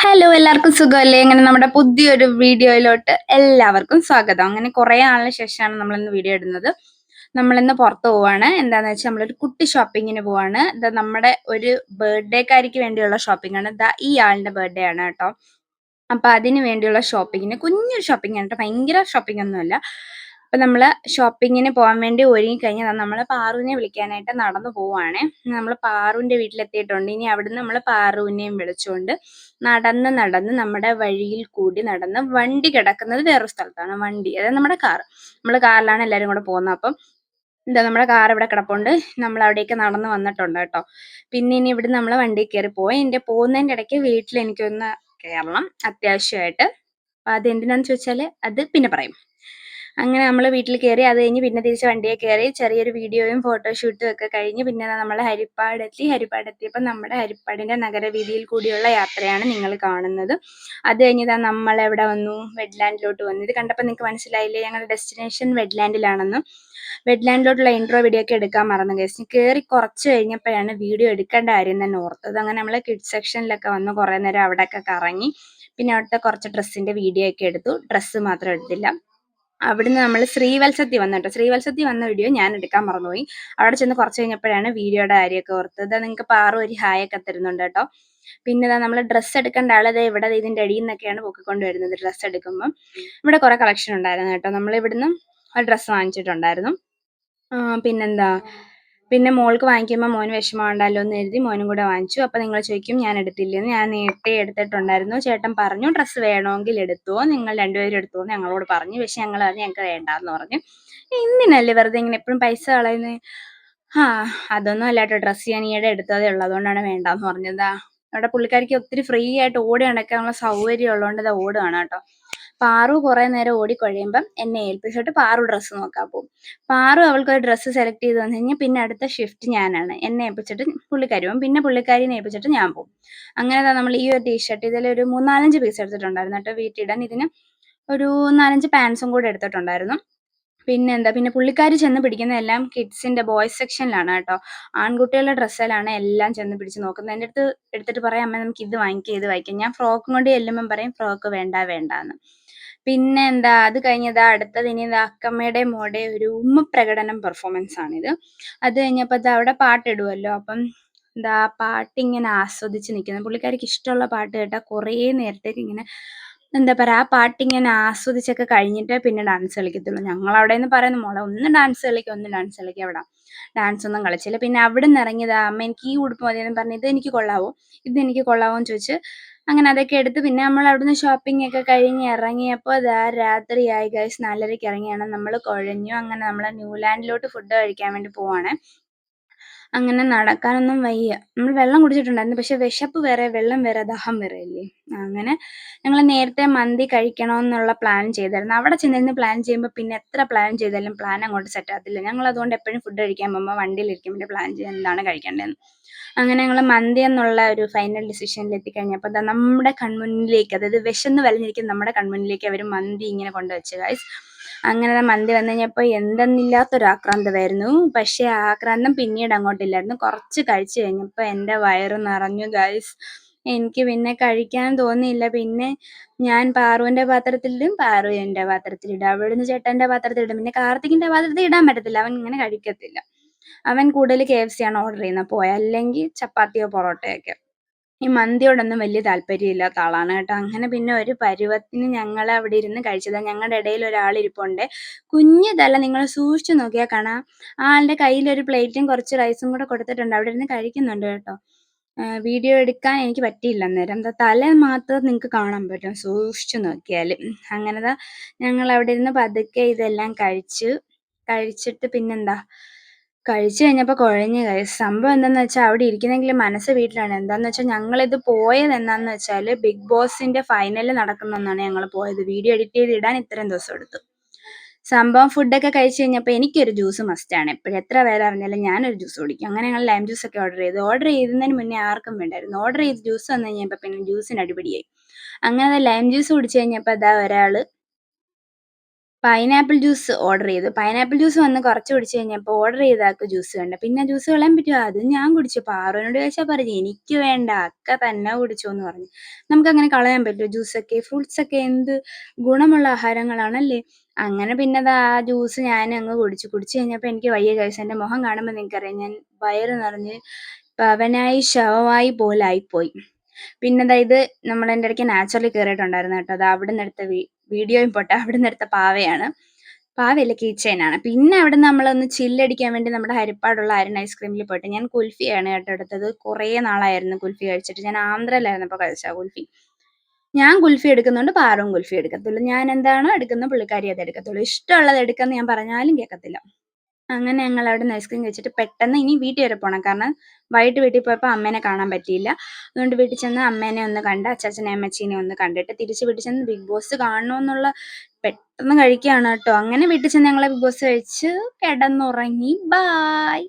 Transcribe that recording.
Hello എല്ലാവർക്കും സുഖമല്ലേ? അങ്ങനെ നമ്മുടെ പുതിയൊരു വീഡിയോയിലോട്ട് എല്ലാവർക്കും സ്വാഗതം. അങ്ങനെ കുറേ നാളിന് ശേഷമാണ് നമ്മളിന്ന് വീഡിയോ ഇടുന്നത്. നമ്മളിന്ന് പുറത്ത് പോവാണ്. എന്താന്ന് വെച്ചാൽ നമ്മളൊരു കുട്ടി ഷോപ്പിങ്ങിന് പോവാണ്. ഇത് നമ്മുടെ ഒരു ബർത്ത്ഡേക്കാരിക്ക് വേണ്ടിയുള്ള ഷോപ്പിംഗ് ആണ്. ഈ ആളിന്റെ ബർത്ത്ഡേ ആണ് കേട്ടോ. അപ്പൊ അതിന് വേണ്ടിയുള്ള ഷോപ്പിങ്ങിന് കുഞ്ഞൊരു ഷോപ്പിംഗ് ആണ് കേട്ടോ. ഭയങ്കര ഷോപ്പിംഗ് ഒന്നുമല്ല. അപ്പൊ നമ്മള് ഷോപ്പിങ്ങിന് പോകാൻ വേണ്ടി ഒരുങ്ങിക്കഴിഞ്ഞാൽ നമ്മള് പാറുവിനെ വിളിക്കാനായിട്ട് നടന്നു പോവാണേ. നമ്മൾ പാറുവിന്റെ വീട്ടിലെത്തിയിട്ടുണ്ട്. ഇനി അവിടുന്ന് നമ്മൾ പാറുവിനെയും വിളിച്ചുകൊണ്ട് നടന്ന് നടന്ന് നമ്മുടെ വഴിയിൽ കൂടി നടന്ന് വണ്ടി കിടക്കുന്നത് വേറൊരു സ്ഥലത്താണ്. വണ്ടി അതായത് നമ്മുടെ കാർ. നമ്മൾ കാറിലാണ് എല്ലാവരും കൂടെ പോകുന്നത്. അപ്പം നമ്മുടെ കാർ ഇവിടെ കിടപ്പുണ്ട്. നമ്മൾ അവിടേക്ക് നടന്ന് വന്നിട്ടുണ്ട് കേട്ടോ. പിന്നെ ഇനി ഇവിടുന്ന് നമ്മൾ വണ്ടിയിൽ കയറി പോയി. പോകുന്നതിന്റെ ഇടയ്ക്ക് വീട്ടിൽ എനിക്കൊന്ന് കേറണം അത്യാവശ്യമായിട്ട്. അപ്പൊ അതെന്തിനാന്ന് ചോദിച്ചാല് അത് പിന്നെ പറയും. അങ്ങനെ നമ്മൾ വീട്ടിൽ കയറി. അത് കഴിഞ്ഞ് പിന്നെ തിരിച്ച് വണ്ടിയിൽ കയറി ചെറിയൊരു വീഡിയോയും ഫോട്ടോഷൂട്ടും ഒക്കെ കഴിഞ്ഞ് പിന്നെ നമ്മൾ ഹരിപ്പാടെത്തി. ഹരിപ്പാടെത്തിയപ്പോൾ നമ്മുടെ ഹരിപ്പാടിന്റെ നഗരവീതിയിൽ കൂടിയുള്ള യാത്രയാണ് നിങ്ങൾ കാണുന്നത്. അത് കഴിഞ്ഞ് നമ്മൾ എവിടെ വന്നു? വെഡ്ലാൻഡിലോട്ട് വന്നു. ഇത് കണ്ടപ്പോൾ നിങ്ങൾക്ക് മനസ്സിലായില്ലേ ഞങ്ങളുടെ ഡെസ്റ്റിനേഷൻ വെഡ്ലാൻഡിലാണെന്ന്. വെഡ്ലാൻഡിലോട്ടുള്ള ഇൻട്രോ വീഡിയോ ഒക്കെ എടുക്കാൻ മറന്നു ഗൈസ്. കയറി കുറച്ച് കഴിഞ്ഞപ്പോഴാണ് വീഡിയോ എടുക്കേണ്ട കാര്യം തന്നെ ഓർത്തത്. അങ്ങനെ നമ്മൾ കിഡ്സ് സെക്ഷനിലൊക്കെ വന്ന് കുറേ നേരം അവിടെയൊക്കെ കറങ്ങി. പിന്നെ അവിടുത്തെ കുറച്ച് ഡ്രസ്സിന്റെ വീഡിയോ ഒക്കെ എടുത്തു. ഡ്രസ്സ് മാത്രം എടുത്തില്ല. അവിടുന്ന് നമ്മൾ ശ്രീവത്സത്തി വന്നു കേട്ടോ. ശ്രീവത്സത്തി വന്ന വീഡിയോ ഞാൻ എടുക്കാൻ മറന്നുപോയി. അവിടെ ചെന്ന് കുറച്ച് കഴിഞ്ഞപ്പോഴാണ് വീഡിയോയുടെ കാര്യമൊക്കെ ഓർത്തത്. നിങ്ങൾക്ക് പാറു ഒരു ഹായ് ഒക്കെ തരുന്നുണ്ട് കേട്ടോ. പിന്നെ നമ്മൾ ഡ്രസ്സ് എടുക്കേണ്ട ആളത് ഇവിടെ ഇതിന്റെ അടിയിൽ നിന്നൊക്കെയാണ് പൊക്കിക്കൊണ്ട് വരുന്നത്. ഡ്രസ്സ് എടുക്കുമ്പോൾ ഇവിടെ കുറെ കളക്ഷൻ ഉണ്ടായിരുന്നു കേട്ടോ. നമ്മൾ ഇവിടുന്ന് ഒരു ഡ്രസ്സ് വാങ്ങിച്ചിട്ടുണ്ടായിരുന്നു. പിന്നെന്താ, പിന്നെ മോൾക്ക് വാങ്ങിക്കുമ്പോൾ മോന് വിഷമമുണ്ടല്ലോ എന്ന് കരുതി മോനും കൂടെ വാങ്ങിച്ചു. അപ്പൊ നിങ്ങൾ ചോദിക്കും ഞാൻ എടുത്തില്ലെന്ന്. ഞാൻ നേരത്തെ എടുത്തിട്ടുണ്ടായിരുന്നു. ചേട്ടൻ പറഞ്ഞു ഡ്രസ്സ് വേണമെങ്കിൽ എടുത്തോ, നിങ്ങൾ രണ്ടുപേരും എടുത്തോ എന്ന് ഞങ്ങളോട് പറഞ്ഞു. പക്ഷെ ഞങ്ങൾ പറഞ്ഞു ഞങ്ങൾക്ക് വേണ്ടാന്ന് പറഞ്ഞു. എന്തിനല്ലേ വെറുതെ ഇങ്ങനെ എപ്പോഴും പൈസ കളയുന്നത്? അതൊന്നും അല്ല കേട്ടോ. ഡ്രസ്സ് ഞാൻ ഈയിടെ എടുത്തതേ ഉള്ളൂ, അതുകൊണ്ടാണ് വേണ്ടാന്ന് പറഞ്ഞത്. അവിടെ പുള്ളിക്കാരിക്ക് ഒത്തിരി ഫ്രീ ആയിട്ട് ഓടി നടക്കാനുള്ള സൗകര്യം ഉള്ളതുകൊണ്ട് ഇത് ഓടുകയാണ് കേട്ടോ. പാറു കുറെ നേരം ഓടിക്കഴിയുമ്പം എന്നെ ഏൽപ്പിച്ചിട്ട് പാറു ഡ്രസ്സ് നോക്കാൻ പോകും. പാറു അവൾക്കൊരു ഡ്രസ്സ് സെലക്ട് ചെയ്ത് വന്നു കഴിഞ്ഞാൽ പിന്നെ അടുത്ത ഷിഫ്റ്റ് ഞാനാണ്. എന്നെ ഏൽപ്പിച്ചിട്ട് പുള്ളിക്കാരി പോകും. പിന്നെ പുള്ളിക്കാരിനെ ഏൽപ്പിച്ചിട്ട് ഞാൻ പോകും. അങ്ങനെ നമ്മൾ ഈ ഒരു ടീഷർട്ട് ഇതിലൊരു 3-4 പീസ് എടുത്തിട്ടുണ്ടായിരുന്നു കേട്ടോ വീട്ടിടാൻ. ഇതിന് ഒരു 4-5 പാൻസും കൂടെ എടുത്തിട്ടുണ്ടായിരുന്നു. പിന്നെ പുള്ളിക്കാരി ചെന്ന് പിടിക്കുന്നതെല്ലാം കിഡ്സിന്റെ ബോയ്സ് സെക്ഷനിലാണ് കേട്ടോ. ആൺകുട്ടികളുടെ ഡ്രസ്സിലാണ് എല്ലാം ചെന്ന് പിടിച്ച് നോക്കുന്നത്. എൻ്റെ അടുത്ത് എടുത്തിട്ട് പറയാം അമ്മ നമുക്ക് ഇത് വാങ്ങിക്കാം ഇത് വാങ്ങിക്കാം. ഞാൻ ഫ്രോക്കും കൊണ്ട് ചെല്ലുമ്പം പറയും ഫ്രോക്ക് വേണ്ട വേണ്ടാന്ന്. അത് കഴിഞ്ഞതാ അടുത്തത് ഇനി അക്കമ്മയുടെ മോടെ ഒരു പ്രകടനം പെർഫോമൻസ് ആണിത്. അത് കഴിഞ്ഞപ്പോൾ അവിടെ പാട്ടിടുമല്ലോ. അപ്പം പാട്ടിങ്ങനെ ആസ്വദിച്ച് നിൽക്കുന്നു. പുള്ളിക്കാരിക്ക് ഇഷ്ടമുള്ള പാട്ട് കേട്ടാൽ കുറേ നേരത്തേക്ക് ഇങ്ങനെ ആ പാട്ടിങ്ങനെ ആസ്വദിച്ചൊക്കെ കഴിഞ്ഞിട്ടേ പിന്നെ ഡാൻസ് കളിക്കത്തുള്ളൂ. ഞങ്ങളവിടെ നിന്ന് പറയുന്നു മോളെ ഒന്ന് ഡാൻസ് കളിക്കുക അവിടെ. ഡാൻസ് ഒന്നും കളിച്ചില്ല. പിന്നെ അവിടെ നിന്ന് ഇറങ്ങിയതാ അമ്മ എനിക്ക് ഈ ഉടുപ്പ് മതിയെന്ന് പറഞ്ഞ് ഇതെനിക്ക് കൊള്ളാവോ എന്ന് ചോദിച്ച് അങ്ങനെ അതൊക്കെ എടുത്ത് പിന്നെ നമ്മൾ അവിടുന്ന് ഷോപ്പിംഗ് ഒക്കെ കഴിഞ്ഞ് ഇറങ്ങിയപ്പോൾ രാത്രിയായി ഗൈസ്. 4:30 ഇറങ്ങിയാണ് നമ്മൾ. കുഴഞ്ഞു. അങ്ങനെ നമ്മൾ ന്യൂലാൻഡിലോട്ട് ഫുഡ് കഴിക്കാൻ വേണ്ടി പോവാണ്. അങ്ങനെ നടക്കാനൊന്നും വയ്യ. നമ്മൾ വെള്ളം കുടിച്ചിട്ടുണ്ടായിരുന്നു. പക്ഷെ വിശപ്പ് വേറെ വെള്ളം വേറെ ദാഹം വേറെ അല്ലേ. അങ്ങനെ ഞങ്ങൾ നേരത്തെ മന്തി കഴിക്കണമെന്നുള്ള പ്ലാൻ ചെയ്തായിരുന്നു. അവിടെ ചെന്നിരുന്ന് പ്ലാൻ ചെയ്യുമ്പോൾ പിന്നെ എത്ര പ്ലാൻ ചെയ്താലും പ്ലാൻ അങ്ങോട്ട് സെറ്റ് ആകത്തില്ല. ഞങ്ങൾ അതുകൊണ്ട് എപ്പോഴും ഫുഡ് കഴിക്കാൻ പോകുമ്പോൾ വണ്ടിയിലിരിക്കുമ്പോൾ പ്ലാൻ ചെയ്യുക എന്താണ് കഴിക്കേണ്ടതെന്ന്. അങ്ങനെ ഞങ്ങൾ മന്തി എന്നുള്ള ഒരു ഫൈനൽ ഡിസിഷനിൽ എത്തിക്കഴിഞ്ഞപ്പോൾ നമ്മുടെ കൺമുന്നിലേക്ക്, അതായത് വിശന്ന് വലഞ്ഞിരിക്കുന്ന നമ്മുടെ കൺമുന്നിലേക്ക് അവർ മന്തി ഇങ്ങനെ കൊണ്ടുവച്ചു ഗൈസ്. അങ്ങനെ മന്തി വന്നു കഴിഞ്ഞപ്പോൾ എന്തെന്നില്ലാത്തൊരു ആക്രാന്തമായിരുന്നു. പക്ഷെ ആ ആക്രാന്തം പിന്നീട് അങ്ങോട്ടില്ലായിരുന്നു. കുറച്ച് കഴിച്ചു കഴിഞ്ഞപ്പോൾ എൻ്റെ വയറ് നിറഞ്ഞു ഗൈസ്. എനിക്ക് പിന്നെ കഴിക്കാൻ തോന്നിയില്ല. പിന്നെ ഞാൻ പാറുവിന്റെ പാത്രത്തിലിടും, പാറു എൻ്റെ പാത്രത്തിലിടും. അവിടുന്ന് ചേട്ടൻ്റെ പാത്രത്തിലിടും. പിന്നെ കാർത്തികിന്റെ പാത്രത്തിൽ ഇടാൻ പറ്റത്തില്ല, അവൻ ഇങ്ങനെ കഴിക്കത്തില്ല. അവൻ കൂടുതൽ KFC ആണ് ഓർഡർ ചെയ്യുന്നത് പോയ, അല്ലെങ്കിൽ ചപ്പാത്തിയോ പൊറോട്ടയൊക്കെ. ഈ മന്തിയോടൊന്നും വലിയ താല്പര്യമില്ലാത്ത ആളാണ് കേട്ടോ. അങ്ങനെ പിന്നെ ഒരു പരുവത്തിന് ഞങ്ങൾ അവിടെ ഇരുന്ന് കഴിച്ചതാണ്. ഞങ്ങളുടെ ഇടയിൽ ഒരാളിരിപ്പുണ്ട്. കുഞ്ഞു തല നിങ്ങൾ സൂക്ഷിച്ചു നോക്കിയാൽ കാണാം. ആളുടെ കയ്യിൽ ഒരു പ്ലേറ്റും കുറച്ച് റൈസും കൂടെ കൊടുത്തിട്ടുണ്ട്. അവിടെ ഇരുന്ന് കഴിക്കുന്നുണ്ട് കേട്ടോ. വീഡിയോ എടുക്കാൻ എനിക്ക് പറ്റിയില്ല അന്നേരം. തല മാത്രം നിങ്ങൾക്ക് കാണാൻ പറ്റും സൂക്ഷിച്ചു നോക്കിയാൽ. അങ്ങനെ ഞങ്ങൾ അവിടെ ഇരുന്ന് പതുക്കെ ഇതെല്ലാം കഴിച്ചിട്ട് കഴിച്ചു കഴിഞ്ഞപ്പോൾ കുഴഞ്ഞു ഗൈസ്. സംഭവം എന്താണെന്ന് വെച്ചാൽ അവിടെ ഇരിക്കുന്നെങ്കിൽ മനസ്സ് വീട്ടിലാണ്. എന്താണെന്ന് വെച്ചാൽ ഞങ്ങളിത് പോയത് എന്താണെന്ന് വെച്ചാൽ ബിഗ് ബോസിന്റെ ഫൈനൽ നടക്കുന്നൊന്നാണ് ഞങ്ങൾ പോയത്. വീഡിയോ എഡിറ്റ് ചെയ്ത് ഇടാൻ ഇത്രയും ദിവസം എടുത്തു. സംഭവം ഫുഡൊക്കെ കഴിച്ച് കഴിഞ്ഞപ്പോൾ എനിക്കൊരു ജ്യൂസ് മസ്റ്റാണ്. എപ്പോഴും എത്ര പേര് അറിഞ്ഞാലും ഞാനൊരു ജ്യൂസ് കുടിക്കും. അങ്ങനെ ഞങ്ങൾ ലൈം ജ്യൂസ് ഒക്കെ ഓർഡർ ചെയ്യുന്നതിന് മുന്നേ ആർക്കും വേണ്ടായിരുന്നു. ഓർഡർ ചെയ്ത് ജ്യൂസ് വന്നു കഴിഞ്ഞപ്പോൾ പിന്നെ ജ്യൂസിന് അടിപിടിയായി. അങ്ങനെ ലൈം ജ്യൂസ് കുടിച്ചു കഴിഞ്ഞപ്പോൾ ഒരാൾ പൈനാപ്പിൾ ജ്യൂസ് ഓർഡർ ചെയ്തു. പൈനാപ്പിൾ ജ്യൂസ് വന്ന് കുറച്ച് കുടിച്ച് കഴിഞ്ഞപ്പോൾ ഓർഡർ ചെയ്ത ആൾക്ക് ജ്യൂസ് വേണ്ട. പിന്നെ ജ്യൂസ് കളയാൻ പറ്റുമോ? അതും ഞാൻ കുടിച്ചു. പാറുവിനോട് ചോദിച്ചാൽ പറഞ്ഞു എനിക്ക് വേണ്ട അക്ക തന്നെ കുടിച്ചോന്ന് പറഞ്ഞു. നമുക്കങ്ങനെ കളയാൻ പറ്റുമോ ജ്യൂസൊക്കെ? ഫ്രൂട്ട്സൊക്കെ എന്ത് ഗുണമുള്ള ആഹാരങ്ങളാണല്ലേ? അങ്ങനെ പിന്നെ ദാ ആ ജ്യൂസ് ഞാനങ്ങ് കുടിച്ചു. കുടിച്ച് കഴിഞ്ഞപ്പോൾ എനിക്ക് വയ്യ ഗൈസ്. എൻ്റെ മുഖം കാണുമ്പോൾ നിങ്ങൾക്കറിയാം ഞാൻ വയറ് നിറഞ്ഞ് പവനായി ശവമായി പോലായിപ്പോയി. പിന്നെ ദാ ഇത് നമ്മളതിൻ്റെ ഇടയ്ക്ക് നാച്ചുറലിൽ കയറിയിട്ടുണ്ടായിരുന്നു കേട്ടോ. അത് അവിടുന്ന് എടുത്ത വീഡിയോയും പോട്ടെ അവിടുന്ന് എടുത്ത പാവയാണ്. പാവയല്ല കീ ചെയിനാണ്. പിന്നെ അവിടുന്ന് നമ്മളൊന്ന് ചില്ലടിക്കാൻ വേണ്ടി നമ്മുടെ ഹരിപ്പാടുള്ള അരുൺ ഐസ്ക്രീമിൽ പോയിട്ട് ഞാൻ കുൽഫിയാണ് കേട്ടോ എടുത്തത്. കുറേ നാളായിരുന്നു കുൽഫി കഴിച്ചിട്ട്. ഞാൻ ആന്ധ്രയിലായിരുന്നപ്പോൾ കഴിച്ചതാ കുൽഫി. ഞാൻ കുൽഫി എടുക്കുന്നുണ്ട് പാറും കുൽഫി എടുക്കത്തുള്ളൂ. ഞാൻ എന്താണോ എടുക്കുന്നത് പുള്ളിക്കാരി അത് എടുക്കത്തുള്ളൂ. ഇഷ്ടമുള്ളത് എടുക്കാന്ന് ഞാൻ പറഞ്ഞാലും കേൾക്കത്തില്ല. അങ്ങനെ ഞങ്ങൾ അവിടുന്ന് ഐസ്ക്രീം കഴിച്ചിട്ട് പെട്ടെന്ന് ഇനി വീട്ടിൽ വരെ പോണം. കാരണം വൈകിട്ട് വീട്ടിൽ പോയപ്പോൾ അമ്മേനെ കാണാൻ പറ്റിയില്ല. അതുകൊണ്ട് വീട്ടിൽ ചെന്ന് അമ്മേനെ ഒന്ന് കണ്ട് അച്ചാച്ചനെയും അമ്മച്ചീനെയും ഒന്ന് കണ്ടിട്ട് തിരിച്ച് വീട്ടിൽ ചെന്ന് ബിഗ് ബോസ് കാണണമെന്നുള്ള പെട്ടെന്ന് കഴിക്കുകയാണ് കേട്ടോ. അങ്ങനെ വീട്ടിൽ ചെന്ന് ഞങ്ങൾ ബിഗ് ബോസ് കഴിച്ച് കിടന്നുറങ്ങി. ബായ്.